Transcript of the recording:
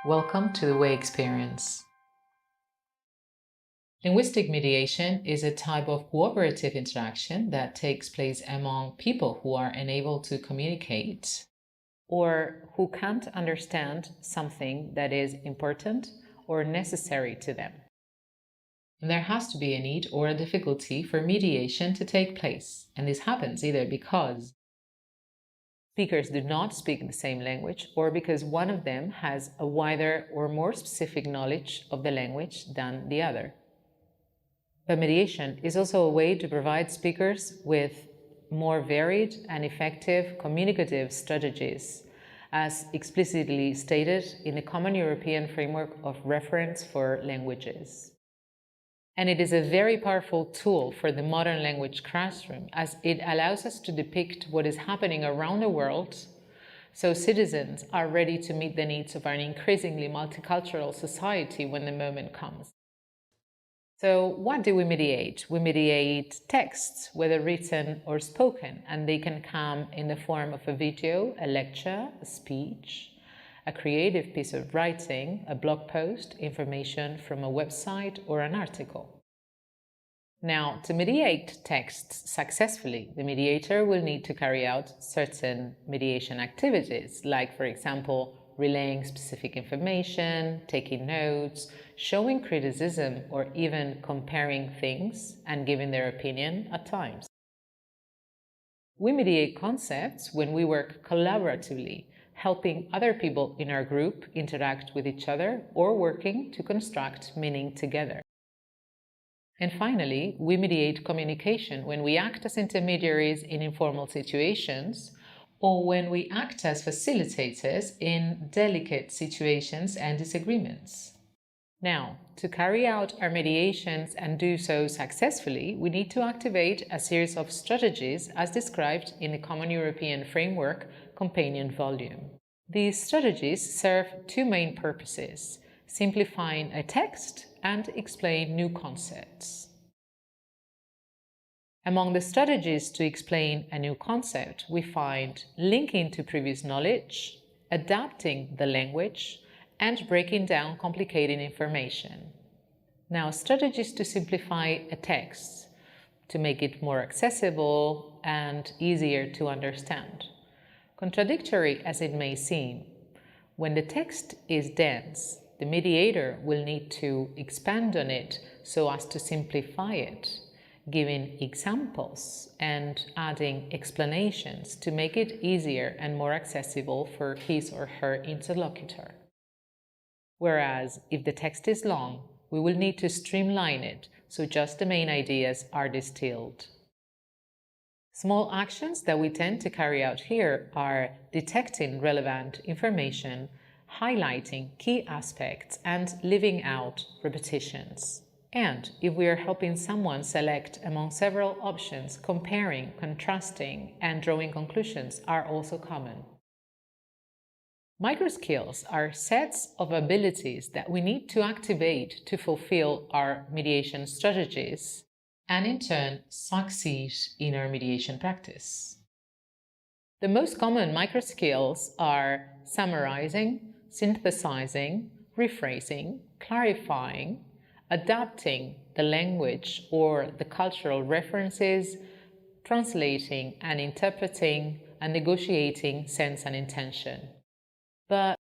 Welcome to the Way Experience. Linguistic mediation is a type of cooperative interaction that takes place among people who are unable to communicate or who can't understand something that is important or necessary to them. And there has to be a need or a difficulty for mediation to take place, and this happens either because speakers do not speak the same language or because one of them has a wider or more specific knowledge of the language than the other. But mediation is also a way to provide speakers with more varied and effective communicative strategies, as explicitly stated in the Common European Framework of Reference for Languages. And it is a very powerful tool for the modern language classroom, as it allows us to depict what is happening around the world, so citizens are ready to meet the needs of an increasingly multicultural society when the moment comes. So what do we mediate? We mediate texts, whether written or spoken, and they can come in the form of a video, a lecture, a speech, a creative piece of writing, a blog post, information from a website, or an article. Now, to mediate texts successfully, the mediator will need to carry out certain mediation activities, like, for example, relaying specific information, taking notes, showing criticism, or even comparing things and giving their opinion at times. We mediate concepts when we work collaboratively, helping other people in our group interact with each other or working to construct meaning together. And finally, we mediate communication when we act as intermediaries in informal situations or when we act as facilitators in delicate situations and disagreements. Now, to carry out our mediations and do so successfully, we need to activate a series of strategies as described in the Common European Framework companion volume. These strategies serve two main purposes: simplifying a text and explain new concepts. Among the strategies to explain a new concept, we find linking to previous knowledge, adapting the language, and breaking down complicated information. Now, strategies to simplify a text, to make it more accessible and easier to understand. Contradictory as it may seem, when the text is dense, the mediator will need to expand on it so as to simplify it, giving examples and adding explanations to make it easier and more accessible for his or her interlocutor. Whereas, if the text is long, we will need to streamline it so just the main ideas are distilled. Small actions that we tend to carry out here are detecting relevant information, highlighting key aspects, and leaving out repetitions. And if we are helping someone select among several options, comparing, contrasting, and drawing conclusions are also common. Microskills are sets of abilities that we need to activate to fulfill our mediation strategies and in turn succeed in our mediation practice. The most common microskills are summarizing, synthesizing, rephrasing, clarifying, adapting the language or the cultural references, translating and interpreting, and negotiating sense and intention. But